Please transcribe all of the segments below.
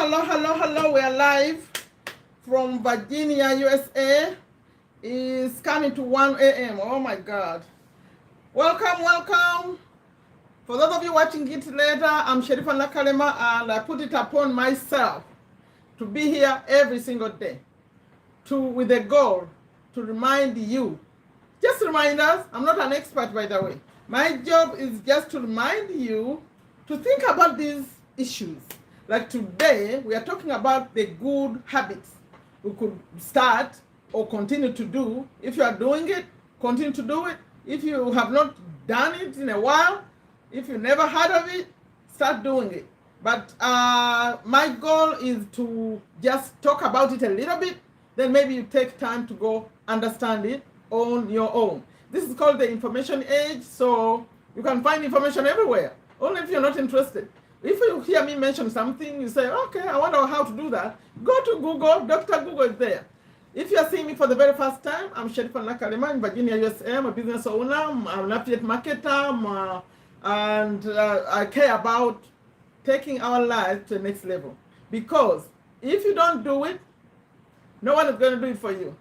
Hello. We are live from Virginia, USA. It's coming to 1 a.m. Oh my God. Welcome. For those of you watching it later, I'm Sherifa Nakalema, and I put it upon myself to be here every single day with a goal to remind you. Just remind us, I'm not an expert, by the way. My job is just to remind you to think about these issues. Like today, we are talking about the good habits we could start or continue to do. If you are doing it, continue to do it. If you have not done it in a while, if you never heard of it, start doing it. But my goal is to just talk about it a little bit, then maybe you take time to go understand it on your own. This is called the information age, so you can find information everywhere, only if you're not interested. If you hear me mention something, you say, okay, I wonder how to do that. Go to Google, Dr. Google is there. If you're seeing me for the very first time, I'm Sherifa Nakalema in Virginia, USA. I'm a business owner, I'm an affiliate marketer, and I care about taking our lives to the next level. Because if you don't do it, no one is going to do it for you.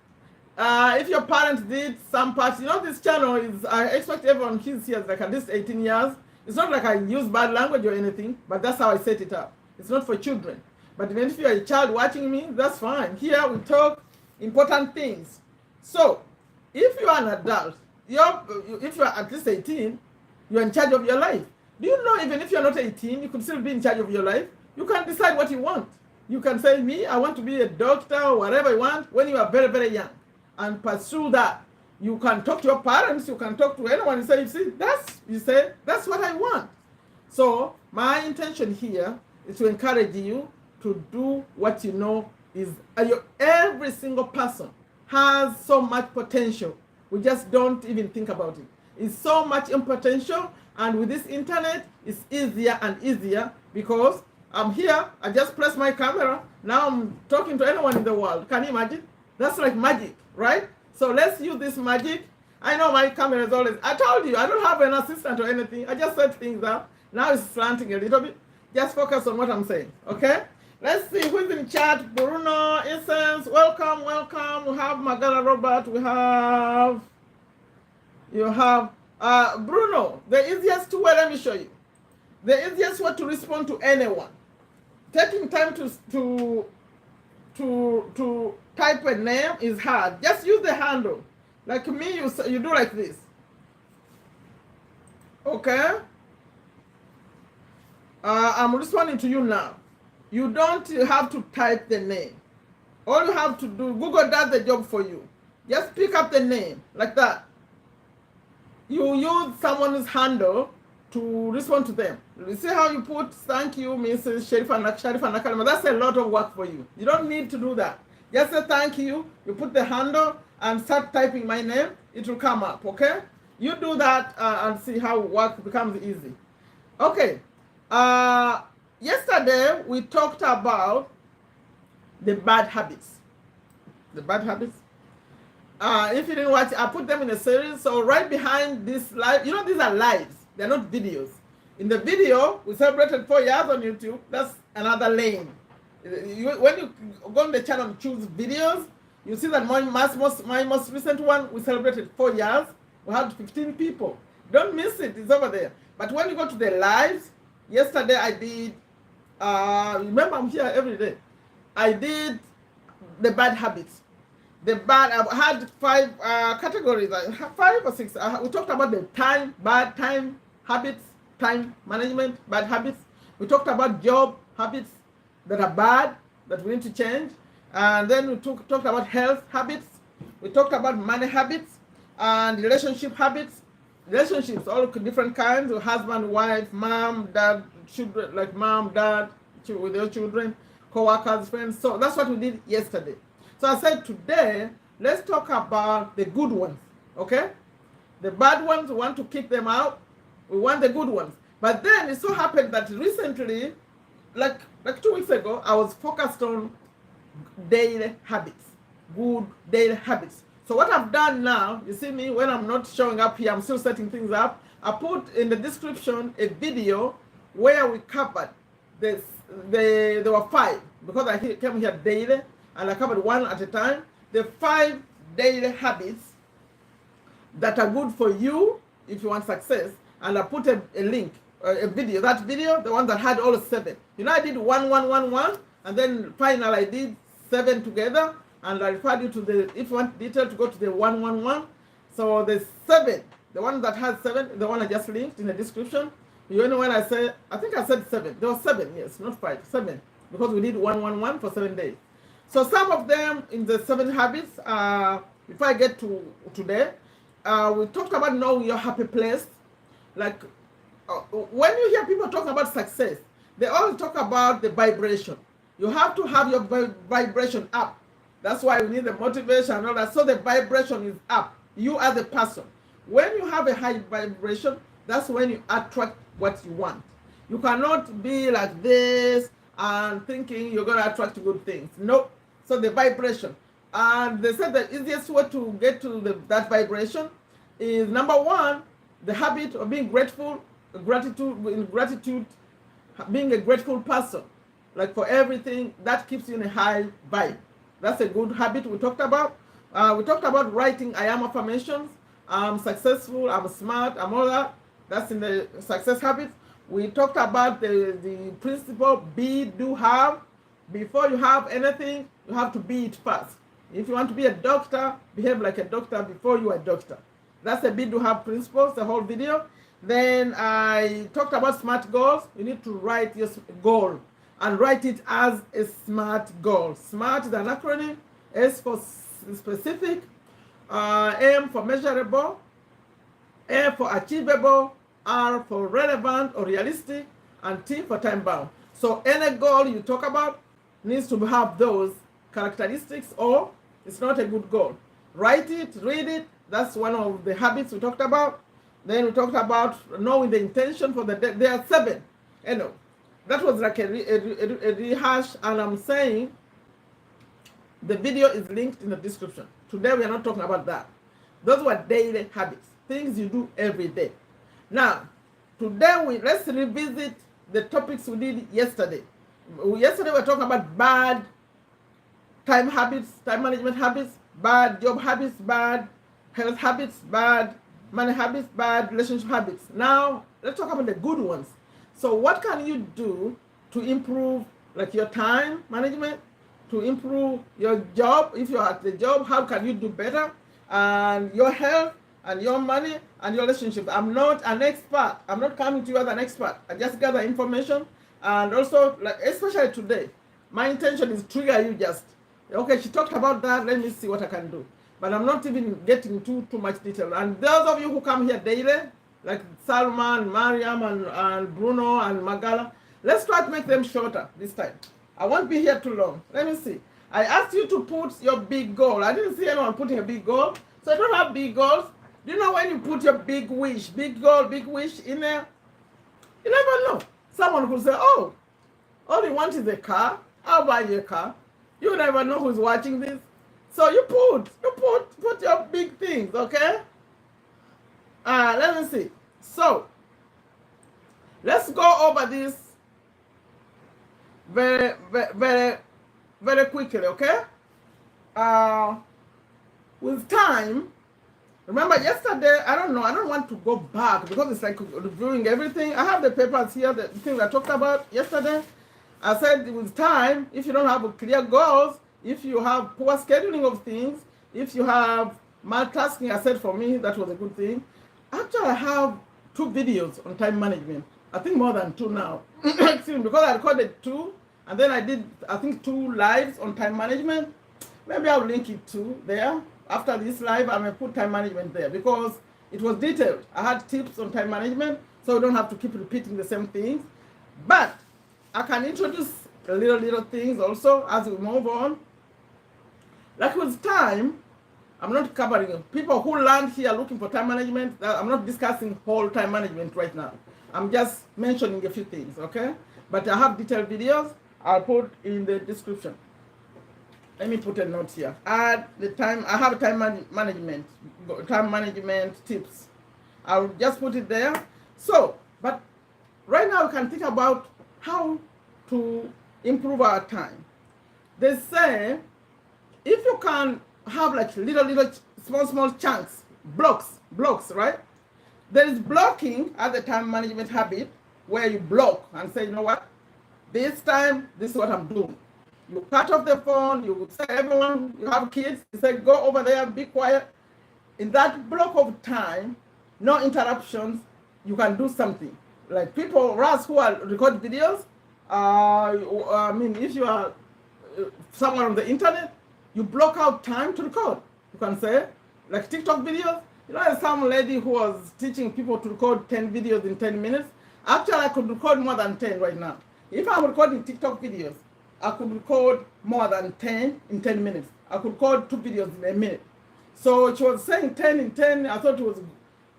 If your parents did some parts, this channel is, I expect everyone who's here like at least 18 years. It's not like I use bad language or anything, but that's how I set it up. It's not for children. But even if you're a child watching me, that's fine. Here we talk important things. So, if you are an adult, if you're at least 18, you're in charge of your life. Do you know even if you're not 18, you could still be in charge of your life? You can decide what you want. You can say, me, I want to be a doctor or whatever you want when you are very, very young, and pursue that. You can talk to your parents, you can talk to anyone and say, that's what I want. So my intention here is to encourage you to do what you know is, every single person has so much potential. We just don't even think about it. It's so much in potential, and with this internet, it's easier and easier because I'm here, I just press my camera, now I'm talking to anyone in the world. Can you imagine? That's like magic, right? So let's use this magic. I know my camera is always, I told you, I don't have an assistant or anything. I just set things up. Now it's slanting a little bit. Just focus on what I'm saying, okay? Let's see who's in chat. Bruno, Essence, welcome. We have Magala Robert, you have Bruno. The easiest way, let me show you. The easiest way to respond to anyone. Taking time to type a name is hard. Just use the handle. Like me, you do like this. Okay? I'm responding to you now. You don't have to type the name. All you have to do, Google does the job for you. Just pick up the name, like that. You use someone's handle to respond to them. You see how you put, thank you, Mrs. Sherifa Nakalema. That's a lot of work for you. You don't need to do that. Just say thank you, you put the handle and start typing my name, it will come up, okay? You do that and see how work becomes easy. Okay, yesterday we talked about the bad habits. The bad habits. If you didn't watch, I put them in a series. So right behind this live, these are lives. They're not videos. In the video, we celebrated 4 years on YouTube. That's another lane. When you go on the channel and choose videos, you see that my most recent one, we celebrated 4 years. We had 15 people. Don't miss it. It's over there. But when you go to the lives, yesterday I did, remember I'm here every day. I did the bad habits. I had 5 categories, 5 or 6. We talked about the bad time habits, time management, bad habits. We talked about job habits that are bad, that we need to change. And then we talked about health habits. We talked about money habits and relationship habits. Relationships, all different kinds, husband, wife, mom, dad, children, like mom, dad, with their children, co-workers, friends. So that's what we did yesterday. So I said today, let's talk about the good ones, okay? The bad ones, we want to kick them out. We want the good ones. But then it so happened that recently, like 2 weeks ago, I was focused on daily habits, good daily habits. So what I've done now, you see me, when I'm not showing up here, I'm still setting things up. I put in the description a video where we covered this there were 5 because I came here daily and I covered one at a time. The 5 daily habits that are good for you if you want success, and I put a link, a video. That video, the one that had all 7. You know, I did 1, 1, 1, 1, and then final I did 7 together, and I referred you to the, if you want detail, to go to the 1, 1, 1. So the 7, the one that has 7, the one I just linked in the description. You know, when I say, I think I said 7. There was 7, yes, not 5, 7, because we did 1, 1, 1 for 7 days. So some of them in the 7 habits, before I get to today, we talked about knowing your happy place. Like when you hear people talk about success, they always talk about the vibration. You have to have your vibration up. That's why we need the motivation and all that. So the vibration is up. You are the person. When you have a high vibration, that's when you attract what you want. You cannot be like this and thinking you're going to attract good things. No. So the vibration. And they said the easiest way to get to that vibration is, number 1, the habit of being grateful, gratitude, being a grateful person. Like for everything, that keeps you in a high vibe. That's a good habit we talked about. We talked about writing I am affirmations. I'm successful, I'm smart, I'm all that. That's in the success habits. We talked about the principle be, do, have. Before you have anything, you have to be it first. If you want to be a doctor, behave like a doctor before you are a doctor. That's the be, do, have principles, the whole video. Then I talked about SMART goals. You need to write your goal and write it as a SMART goal. SMART is an acronym. S for specific, M for measurable, A for achievable, R for relevant or realistic, and T for time bound. So any goal you talk about needs to have those characteristics, or it's not a good goal. Write it, read it. That's one of the habits we talked about. Then we talked about knowing the intention for the day. There are 7. You know, that was like a rehash, and I'm saying the video is linked in the description. Today we are not talking about that. Those were daily habits, things you do every day. Now, today let's revisit the topics we did yesterday. Yesterday we were talking about bad time habits, time management habits, bad job habits, bad health habits, bad money habits, bad relationship habits. Now, let's talk about the good ones. So what can you do to improve like your time management, to improve your job? If you're at the job, how can you do better? And your health and your money and your relationship. I'm not an expert. I'm not coming to you as an expert. I just gather information. And also, like, especially today, my intention is to trigger you just. Okay, she talked about that. Let me see what I can do. But I'm not even getting too much detail. And those of you who come here daily, like Salman, Mariam, and Bruno, and Magala, let's try to make them shorter this time. I won't be here too long. Let me see. I asked you to put your big goal. I didn't see anyone putting a big goal. So I don't have big goals. Do you know when you put your big wish, big goal, big wish in there? You never know. Someone could say, oh, all you want is a car. I'll buy you a car. You never know who's watching this. So you put your big things, okay? Let me see. So let's go over this very quickly, okay? With time, remember yesterday, I don't want to go back because it's like reviewing everything. I have the papers here, the things I talked about yesterday. I said with time, if you don't have clear goals, if you have poor scheduling of things, if you have multitasking, I said for me, that was a good thing. Actually, I have 2 videos on time management. I think more than 2 now. Because I recorded 2, and then I did, I think, 2 lives on time management. Maybe I'll link it too there. After this live, I may put time management there because it was detailed. I had tips on time management, so you don't have to keep repeating the same things. But I can introduce little things also as we move on. Like with time, I'm not covering people who land here looking for time management. I'm not discussing whole time management right now. I'm just mentioning a few things, okay? But I have detailed videos. I'll put in the description. Let me put a note here. Add the time. I have time management tips. I'll just put it there. So, but right now you can think about how to improve our time. They say if you can have like little small chunks, blocks, right? There is blocking as a time management habit where you block and say, you know what, this time, this is what I'm doing. You cut off the phone, you say, everyone, you have kids, you say, go over there, be quiet. In that block of time, no interruptions, you can do something. Like people, Ras, who are record videos, I mean, if you are someone on the internet, you block out time to record. You can say, like TikTok videos, you know, there's some lady who was teaching people to record 10 videos in 10 minutes. Actually, I could record more than 10 right now. If I'm recording TikTok videos, I could record more than 10 in 10 minutes. I could record 2 videos in a minute. So she was saying 10 in 10. I thought it was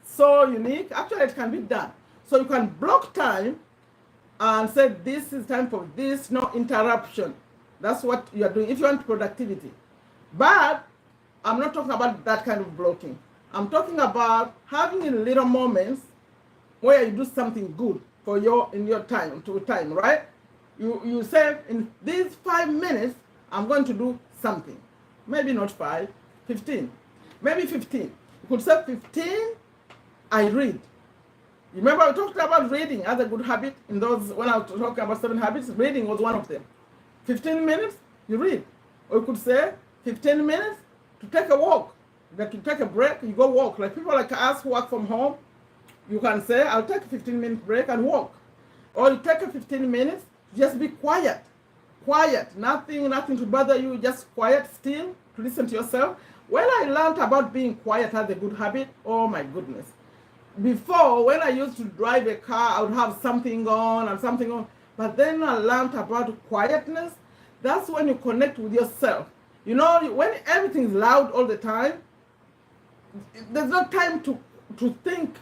so unique. Actually, it can be done. So you can block time and say, this is time for this, no interruption. That's what you are doing if you want productivity. But I'm not talking about that kind of blocking. I'm talking about having little moments where you do something good for in your time, right? You say, in these 5 minutes, I'm going to do something. Maybe not 5, 15. Maybe 15. You could say 15, I read. You remember we talked about reading as a good habit in those, when I was talking about 7 habits, reading was one of them. 15 minutes, you read. Or you could say 15 minutes to take a walk. That you take a break, you go walk. Like people like us who work from home, you can say, I'll take a 15-minute break and walk. Or you take a 15 minutes, just be quiet. Quiet, nothing to bother you, just quiet, still, to listen to yourself. When I learned about being quiet as a good habit, oh my goodness. Before, when I used to drive a car, I would have something on. But then I learned about quietness. That's when you connect with yourself. You know, when everything is loud all the time, there's no time to think.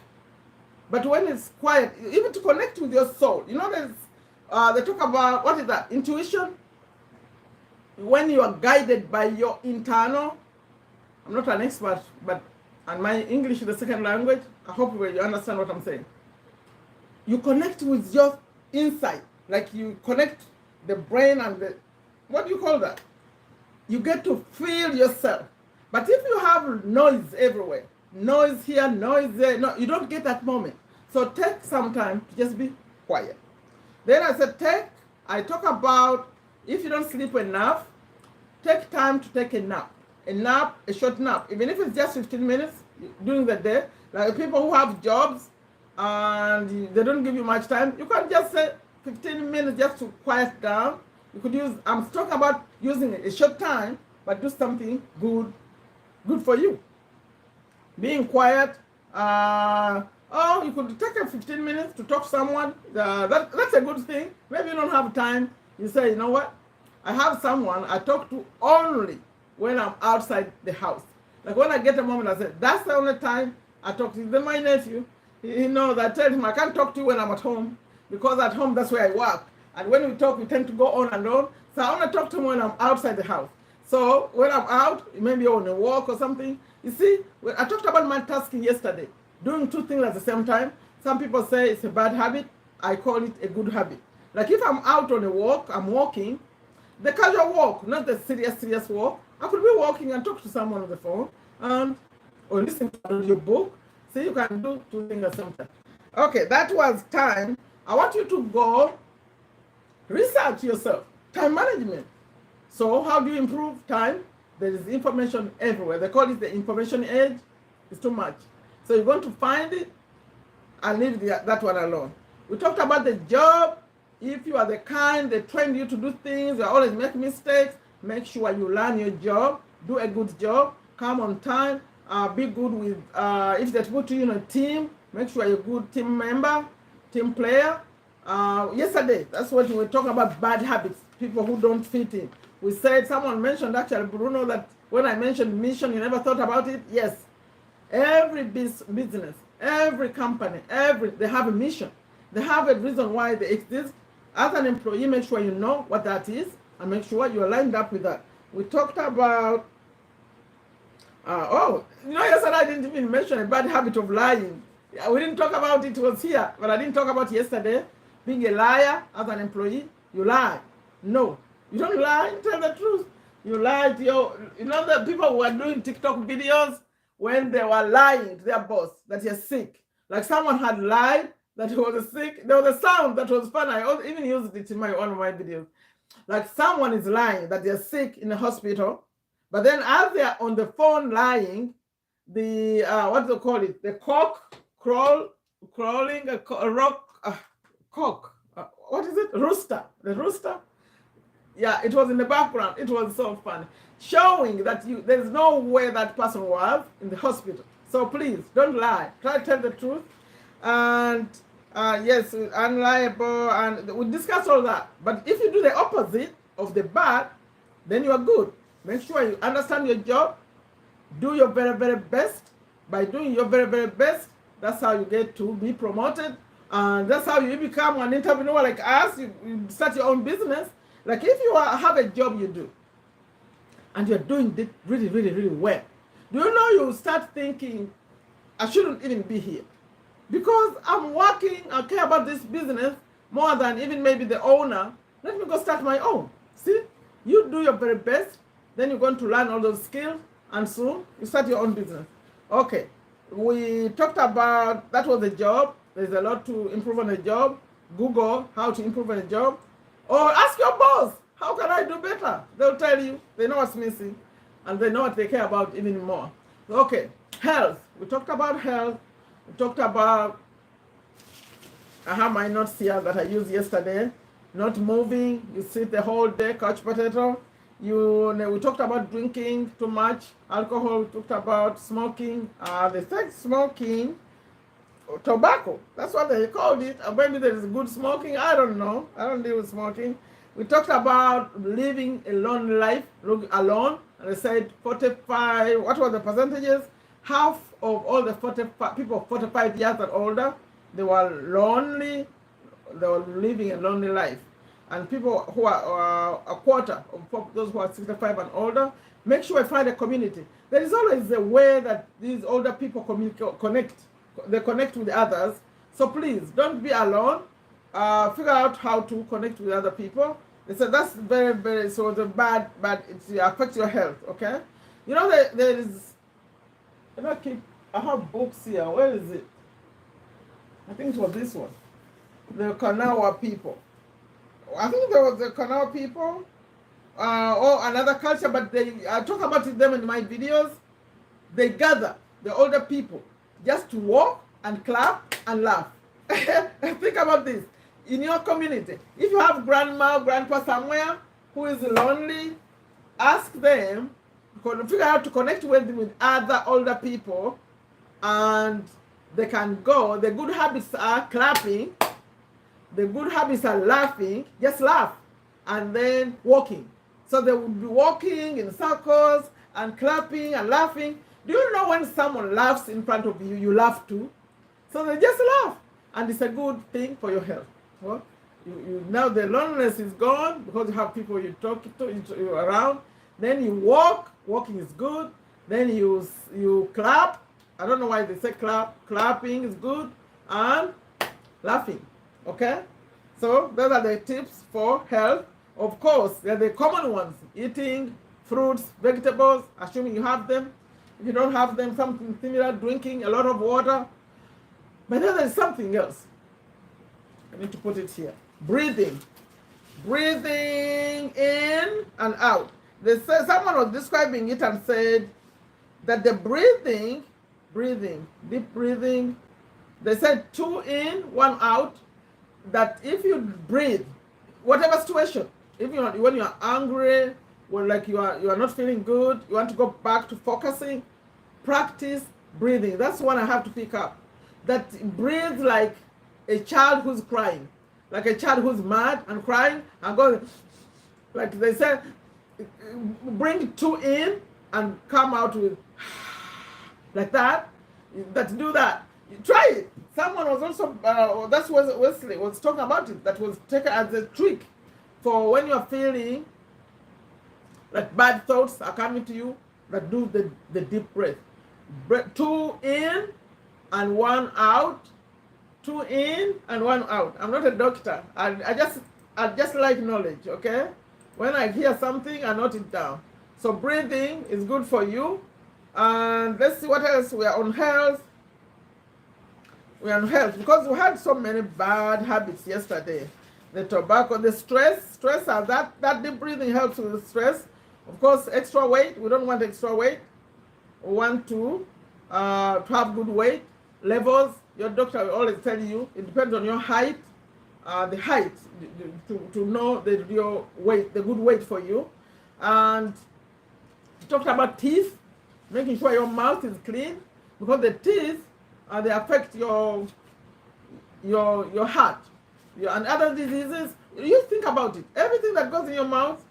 But when it's quiet, even to connect with your soul, you know, there's they talk about, what is that, intuition? When you are guided by your internal, I'm not an expert, and my English is the second language, I hope you understand what I'm saying. You connect with your inside, like you connect the brain and the, what do you call that? You get to feel yourself. But if you have noise everywhere, noise here, noise there, no, you don't get that moment. So take some time to just be quiet. Then I said I talk about if you don't sleep enough, take time to take a nap. A short nap, even if it's just 15 minutes during the day. Like people who have jobs and they don't give you much time, you can just say 15 minutes just to quiet down. You could use, I'm talking about using a short time, but do something good for you. Being quiet, you could take a 15 minutes to talk to someone. That's a good thing. Maybe you don't have time. You say, you know what? I have someone I talk to only when I'm outside the house. Like when I get a moment, I say, that's the only time I talk to you. Then my nephew, he knows, I tell him I can't talk to you when I'm at home, because at home, that's where I work. And when we talk, we tend to go on and on. So I want to talk to him when I'm outside the house. So when I'm out, maybe on a walk or something, you see, I talked about multitasking yesterday, doing 2 things at the same time. Some people say it's a bad habit. I call it a good habit. Like if I'm out on a walk, I'm walking, the casual walk, not the serious walk. I could be walking and talk to someone on the phone or listen to your book. So you can do 2 things at the same time. Okay, that was time. I want you to go research yourself, time management. So how do you improve time? There is information everywhere. They call it the information age. It's too much. So you're going to find it and leave that one alone. We talked about the job. If you are the kind that train you to do things, you always make mistakes, make sure you learn your job, do a good job, come on time, be good with, if they put you in a team, make sure you're a good team member, team player. Yesterday, that's what we were talking about, bad habits, people who don't fit in. We said, someone mentioned actually, Bruno, that when I mentioned mission, you never thought about it. Yes, every business, every company, they have a mission. They have a reason why they exist. As an employee, make sure you know what that is and make sure you're lined up with that. We talked about, yesterday I didn't even mention a bad habit of lying. We didn't talk about it, was here, but I didn't talk about yesterday. Being a liar as an employee, You lie. No, you don't lie. You tell the truth. You lie to you know the people who are doing TikTok videos when they were lying to their boss that you're sick. Like someone had lied that he was sick. There was a sound that was fun. I even used it in one of my videos. Like someone is lying that they're sick in the hospital, but then as they're on the phone lying, the what do they call it? The cock crawling a rock cock. What is it? Rooster. The rooster. Yeah, it was in the background. It was so funny, showing that there is no way that person was in the hospital. So please don't lie. Try to tell the truth, and yes, unliable, and we discuss all that. But if you do the opposite of the bad, then you are good. Make sure you understand your job. Do your very, very best. By doing your very, very best, that's how you get to be promoted. And that's how you become an entrepreneur like us. You start your own business. Like if you have a job you do, and you're doing it really, really, really well, do you know you start thinking, I shouldn't even be here. Because I'm working, I care about this business more than even maybe the owner. Let me go start my own. See, you do your very best, then you're going to learn all those skills, and soon you start your own business. Okay, we talked about, that was a job. There's a lot to improve on a job. Google how to improve on a job. Or ask your boss, how can I do better? They'll tell you, they know what's missing, and they know what they care about even more. Okay, health. We talked about health. We talked about, I have my notes here that I used yesterday. Not moving, you sit the whole day, couch potato. We talked about drinking too much alcohol. We talked about smoking. They said smoking, tobacco. That's what they called it. Maybe there is good smoking. I don't know. I don't deal with smoking. We talked about living a lonely life, alone. And they said 45. What were the percentages? Half of all the 45 people 45 years and older, they were lonely. They were living a lonely life. And people who are a quarter of those who are 65 and older, make sure I find a community. There is always a way that these older people connect. They connect with others. So please, don't be alone. Figure out how to connect with other people. They said that's very, very, so the bad, it affects your health, okay? You know, there is, I have books here. Where is it? I think it was this one. The Kanawa people. I think there was the Kanawa people or another culture, but I talk about them in my videos. They gather, the older people, just to walk and clap and laugh. Think about this. In your community, if you have grandma or grandpa somewhere who is lonely, ask them, figure out to connect with other older people, and they can go. The good habits are clapping. The good habits are laughing, just laugh, and then walking. So they will be walking in circles and clapping and laughing. Do you know when someone laughs in front of you, you laugh too? So they just laugh, and it's a good thing for your health. Well, now the loneliness is gone because you have people you talk to you around. Then you walk, walking is good. Then you clap. I don't know why they say clap. Clapping is good, and laughing. Okay, so those are the tips for health. Of course, they're the common ones: eating fruits, vegetables, assuming you have them. If you don't have them, something similar: drinking a lot of water. But then there's something else. I need to put it here: breathing in and out. They said, someone was describing it and said that the breathing, deep breathing. They said 2 in, 1 out. That if you breathe, whatever situation, when you are angry, when like you are not feeling good, you want to go back to focusing, practice breathing. That's one I have to pick up. That breathe like a child who's crying, like a child who's mad and crying, and go like they said, bring 2 in and come out with like that. Do that. Try it. Someone was also, that's what Wesley was talking about it, that was taken as a trick for when you're feeling like bad thoughts are coming to you, that do the deep breath. 2 in and 1 out. 2 in and 1 out. I'm not a doctor. I I just like knowledge, okay? When I hear something, I note it down. So breathing is good for you. And let's see what else. We are on health. We are on health because we had so many bad habits yesterday. The tobacco, the stress, that deep breathing helps with the stress. Of course, extra weight. We don't want extra weight. We want to have good weight levels. Your doctor will always tell you it depends on your height. The height to know your weight, the good weight for you. And we talked about teeth, making sure your mouth is clean because the teeth they affect your heart and other diseases. You think about it. Everything that goes in your mouth,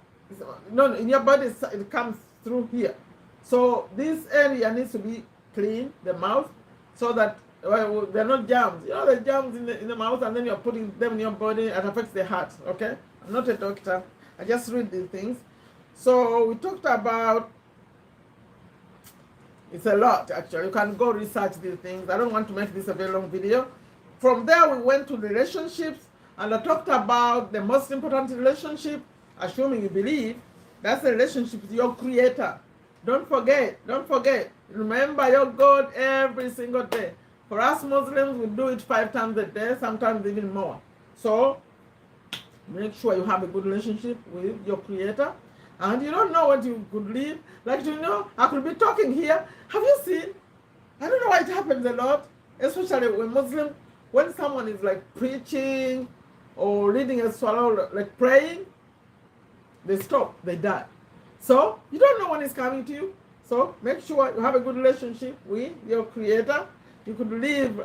in your body, it comes through here. So this area needs to be clean, the mouth, so that they're not germs. You know the germs in the mouth, and then you're putting them in your body. It affects the heart. Okay, I'm not a doctor. I just read these things. So we talked about. It's a lot actually. You can go research these things. I don't want to make this a very long video. From there we went to relationships, and I talked about the most important relationship, assuming you believe, that's the relationship with your creator. Don't forget. Remember your God every single day. For us Muslims, we do it 5 times a day, sometimes even more. So make sure you have a good relationship with your creator. And you don't know what you could live. Like, I could be talking here. Have you seen? I don't know why it happens a lot, especially when Muslim, when someone is like preaching or reading a surah, like praying, they stop, they die. So you don't know when it's coming to you. So make sure you have a good relationship with your creator. You could live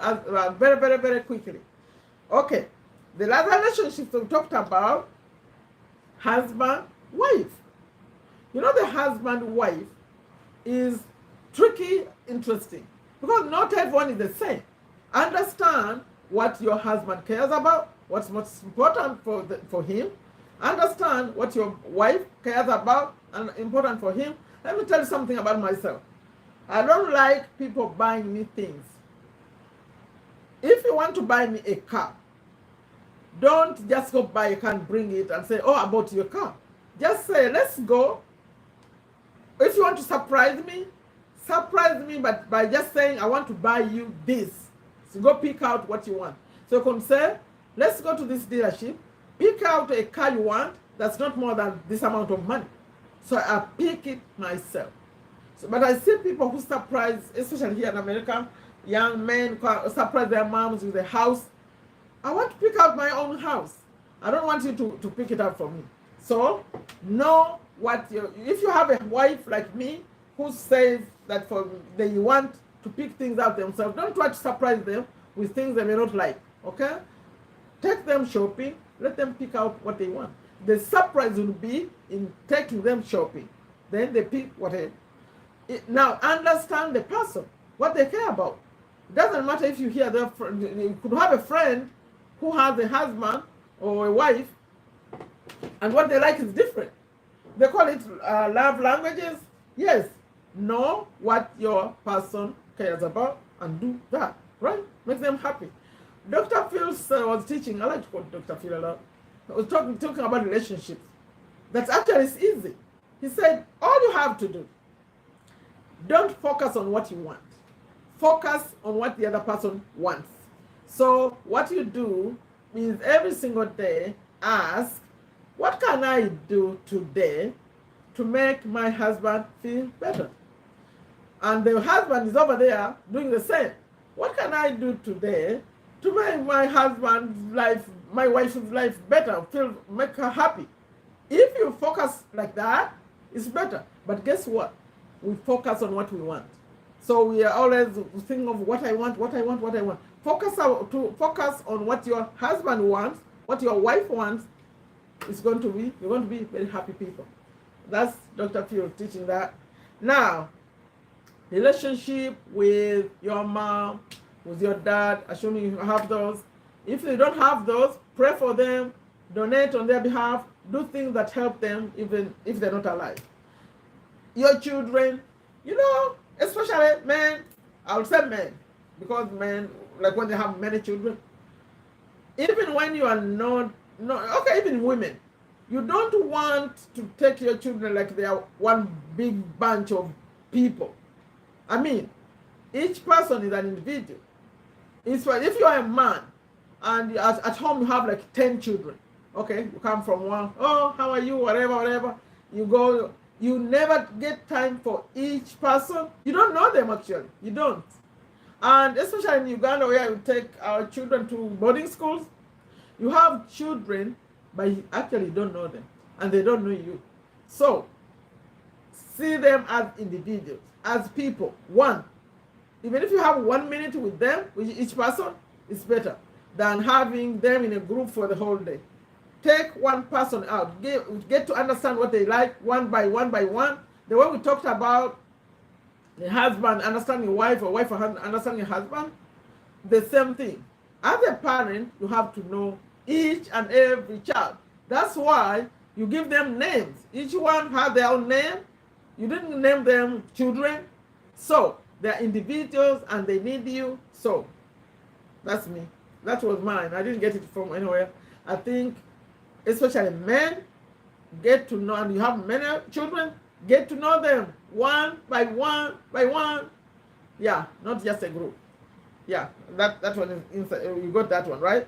very, very, very quickly. Okay. The last relationships we talked about, husband, wife. The husband-wife is tricky, interesting, because not everyone is the same. Understand what your husband cares about, what's most important for him. Understand what your wife cares about and important for him. Let me tell you something about myself. I don't like people buying me things. If you want to buy me a car, don't just go buy a car and bring it and say, oh, I bought your car. Just say, let's go. If you want to surprise me but by just saying, I want to buy you this. So go pick out what you want. So you can say, let's go to this dealership, pick out a car you want that's not more than this amount of money. So I pick it myself. But I see people who surprise, especially here in America, young men surprise their moms with a house. I want to pick out my own house. I don't want you to pick it up for me. So know what if you have a wife like me who says that they want to pick things out themselves, don't try to surprise them with things they may not like. Okay? Take them shopping, let them pick out what they want. The surprise will be in taking them shopping. Then they pick whatever. Now understand the person, what they care about. It doesn't matter if you hear their friend. You could have a friend who has a husband or a wife, and what they like is different. They call it love languages. Yes. Know what your person cares about and do that. Right? Make them happy. Dr. Phil was teaching. I like to quote Dr. Phil a lot. He was talking about relationships. That's actually is easy. He said, all you have to do, don't focus on what you want. Focus on what the other person wants. So what you do is every single day ask, what can I do today to make my husband feel better? And the husband is over there doing the same. What can I do today to make my husband's life, my wife's life better, make her happy? If you focus like that, it's better. But guess what? We focus on what we want. So we are always thinking of what I want. Focus on what your husband wants, what your wife wants. You're going to be very happy people. That's Dr. Phil teaching that. Now, relationship with your mom, with your dad, assuming you have those. If you don't have those, pray for them, donate on their behalf, do things that help them even if they're not alive. Your children, especially men, I would say men, because men, like when they have many children, even when you are not no, okay, even women, you don't want to take your children like they are one big bunch of people. I mean, each person is an individual. It's like if you are a man and at home you have like 10 children, okay, you come from one, oh, how are you, whatever, whatever, you go, you never get time for each person. You don't know them actually, you don't. And especially in Uganda, where we take our children to boarding schools, you have children, but you actually don't know them, and they don't know you. So, see them as individuals, as people. One, even if you have 1 minute with them, with each person, it's better than having them in a group for the whole day. Take one person out, get to understand what they like one by one by one. The way we talked about the husband understanding wife, or wife understanding husband, the same thing. As a parent, you have to know each and every child. That's why you give them names. Each one has their own name. You didn't name them children. So they're individuals and they need you. So that's me. That was mine. I didn't get it from anywhere. I think especially men get to know, and you have many children, get to know them one by one by one. Yeah, not just a group. Yeah, that one is inside. You got that one, right?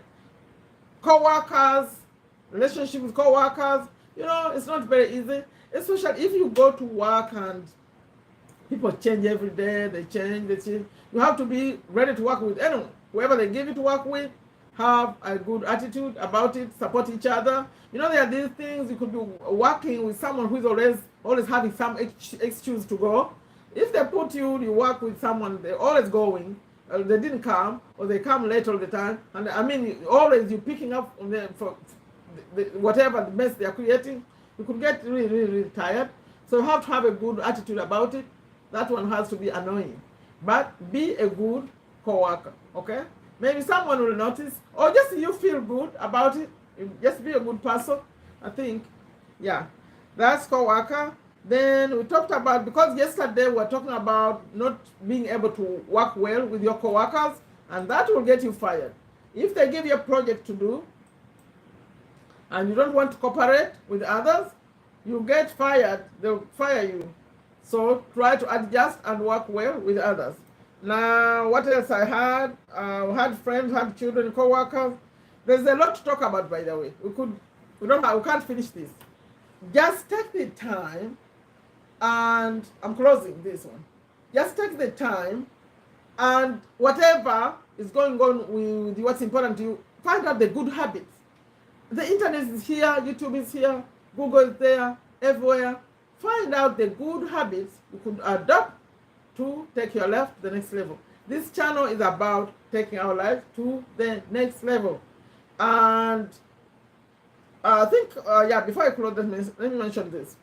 Co-workers, relationship with co-workers, you know, it's not very easy, especially if you go to work and people change every day, they change. You have to be ready to work with anyone. Whoever they give you to work with, have a good attitude about it, support each other. You know, there are these things, you could be working with someone who's always having some excuse to go. If they put you, you work with someone, they're always going, they didn't come, or they come late all the time, and I mean, always you're picking up on them for whatever the mess they're creating, you could get really, really, really tired. So you have to have a good attitude about it. That one has to be annoying. But be a good co-worker, okay? Maybe someone will notice, or just you feel good about it. Just be a good person, I think. Yeah, that's co-worker. Then we talked about, because yesterday we were talking about not being able to work well with your co-workers, and that will get you fired. If they give you a project to do, and you don't want to cooperate with others, you get fired, they'll fire you. So try to adjust and work well with others. Now, what else I had friends, had children, co-workers. There's a lot to talk about, by the way. We can't finish this. Just take the time, and I'm closing this one. Just take the time, and whatever is going on with what's important to you, find out the good habits. The internet is here, YouTube is here, Google is there, everywhere. Find out the good habits you could adopt to take your life to the next level. This channel is about taking our life to the next level. And I think, before I close, let me mention this.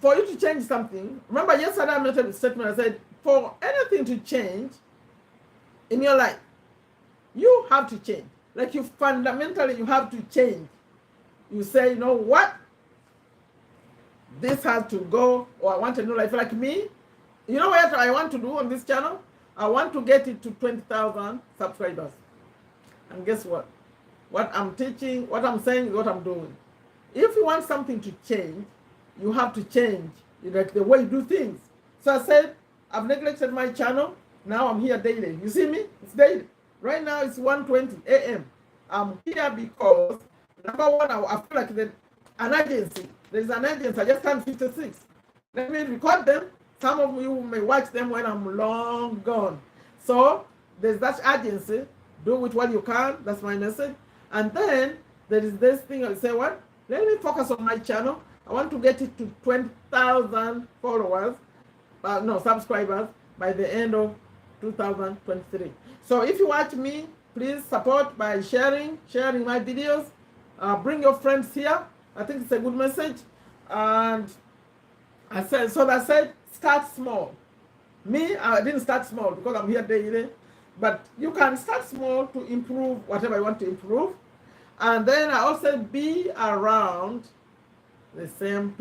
For you to change something, remember yesterday I made a statement, I said, for anything to change in your life, you have to change. Like you fundamentally, you have to change. You say, you know what? This has to go, or I want a new life. Like me, you know what I want to do on this channel? I want to get it to 20,000 subscribers. And guess what? What I'm teaching, what I'm saying is what I'm doing. If you want something to change, you have to change like the way you do things. So I said, I've neglected my channel. Now I'm here daily. You see me? It's daily. Right now it's 1:20 a.m. I'm here because, number one, I feel like an agency. There's an agency. I just turned 56. Let me record them. Some of you may watch them when I'm long gone. So there's that agency. Do with what you can. That's my message. And then there is this thing. I say, what? Let me focus on my channel. I want to get it to 20,000 followers, subscribers by the end of 2023. So if you watch me, please support by sharing my videos. Bring your friends here. I think it's a good message. And I said, start small. Me, I didn't start small because I'm here daily. But you can start small to improve whatever you want to improve. And then I also be around the same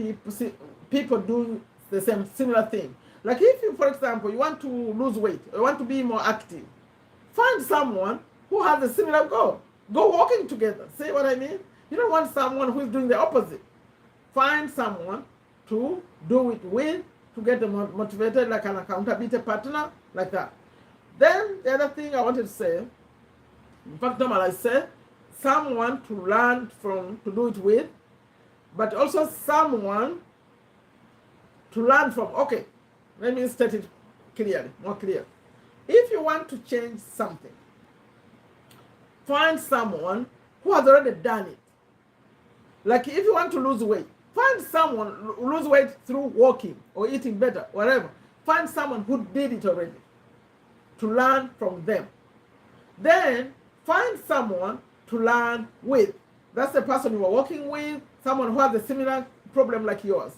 people doing the same similar thing. Like if you, for example, you want to lose weight, or you want to be more active, find someone who has a similar goal. Go walking together. See what I mean? You don't want someone who is doing the opposite. Find someone to do it with, to get them motivated, like an accountability partner, like that. Then the other thing I wanted to say, in fact, normally I say, someone to learn from, to do it with, but also someone to learn from. Okay, let me state it clearly, more clear. If you want to change something, find someone who has already done it. Like if you want to lose weight, find someone, lose weight through walking or eating better, whatever. Find someone who did it already, to learn from them. Then find someone to learn with. That's the person you are working with, someone who has a similar problem like yours.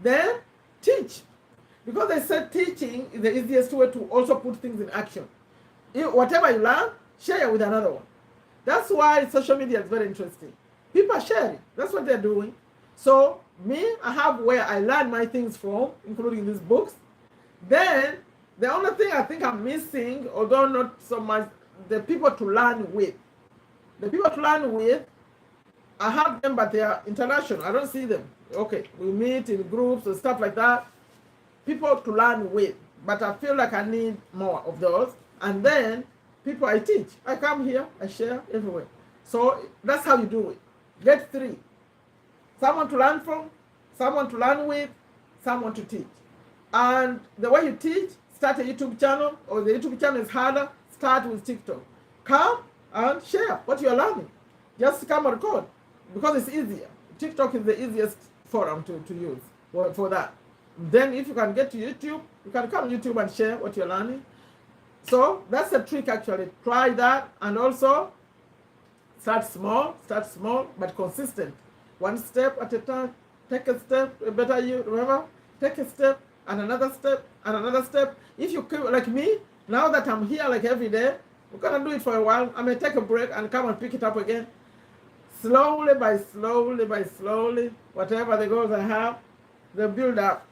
Then teach. Because they said teaching is the easiest way to also put things in action. Whatever you learn, share with another one. That's why social media is very interesting. People are sharing. That's what they're doing. So me, I have where I learn my things from, including these books. Then the only thing I think I'm missing, although not so much, the people to learn with. The people to learn with, I have them, but they are international. I don't see them. Okay, we meet in groups and stuff like that. People to learn with, but I feel like I need more of those. And then people I teach. I come here, I share everywhere. So that's how you do it. Get 3. Someone to learn from, someone to learn with, someone to teach. And the way you teach, start a YouTube channel, or the YouTube channel is harder, start with TikTok. Come and share what you're learning. Just come and record, because it's easier. TikTok is the easiest forum to use for that. Then if you can get to YouTube, you can come to YouTube and share what you're learning. So that's a trick actually. Try that, and also start small, but consistent. One step at a time. Take a step, better you, remember? Take a step, and another step, and another step. If you keep, like me, now that I'm here like every day, we're gonna do it for a while. I may take a break and come and pick it up again. Slowly by slowly, whatever the goals I have, they build up.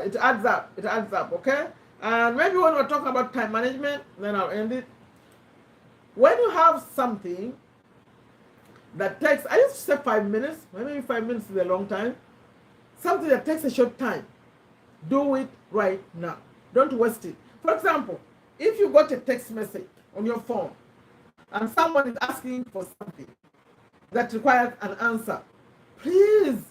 It adds up, okay? And maybe when we're talking about time management, then I'll end it. When you have something that takes, I used to say 5 minutes, maybe 5 minutes is a long time. Something that takes a short time, do it right now. Don't waste it. For example, if you got a text message on your phone and someone is asking for something that requires an answer, please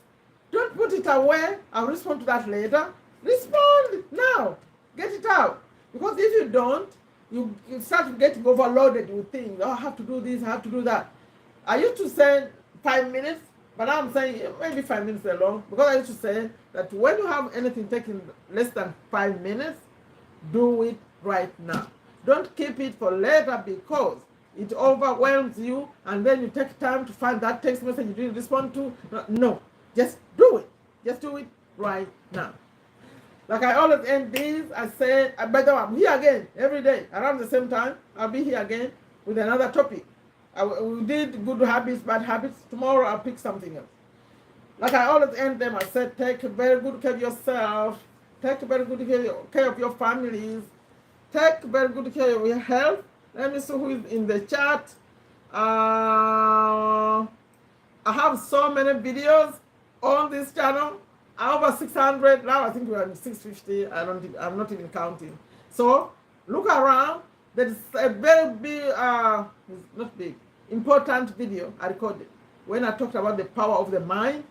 don't put it away. I'll respond to that later. Respond now. Get it out. Because if you don't, you start getting overloaded with things. Oh, I have to do this, I have to do that. I used to say 5 minutes, but now I'm saying maybe 5 minutes alone. Because I used to say that when you have anything taking less than 5 minutes, do it right now. Don't keep it for later, because it overwhelms you, and then you take time to find that text message you didn't respond to. No, just do it. Just do it right now. Like I always end these, I say, by the way, I'm here again every day around the same time. I'll be here again with another topic. We did good habits, bad habits. Tomorrow I'll pick something else. Like I always end them, I said, take very good care of yourself. Take very good care of your families. Take very good care of your health. Let me see who is in the chat. I have so many videos on this channel. Over 600. Now I think we're at 650. I'm not even counting. So look around. There's a very big, not big, important video I recorded when I talked about the power of the mind,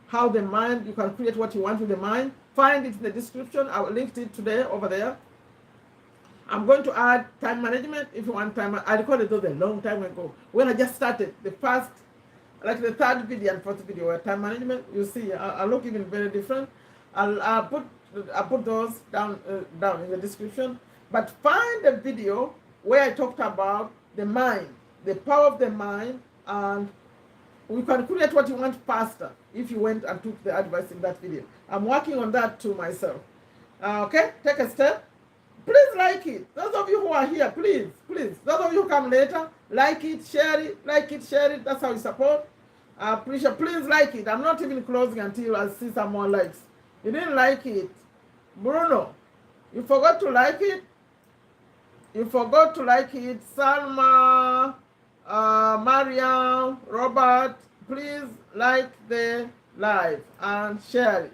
how the mind, you can create what you want with the mind. Find it in the description. I will link it today over there. I'm going to add time management if you want time. I recorded those a long time ago when I just started. The first, like the third video and fourth video were time management. You see, I look even very different. I'll put those down in the description. But find the video where I talked about the mind, the power of the mind, and we can create what you want faster if you went and took the advice in that video. I'm working on that too myself. Okay, take a step. Please like it. Those of you who are here, please. Those of you who come later, like it, share it, share it. That's how you support. I appreciate. Please like it. I'm not even closing until I see some more likes. You didn't like it. Bruno, you forgot to like it. You forgot to like it. Salma, Mariam, Robert, please like the live and share it.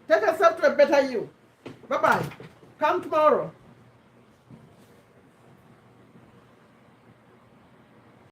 Take yourself to a better you. Bye-bye. Come tomorrow.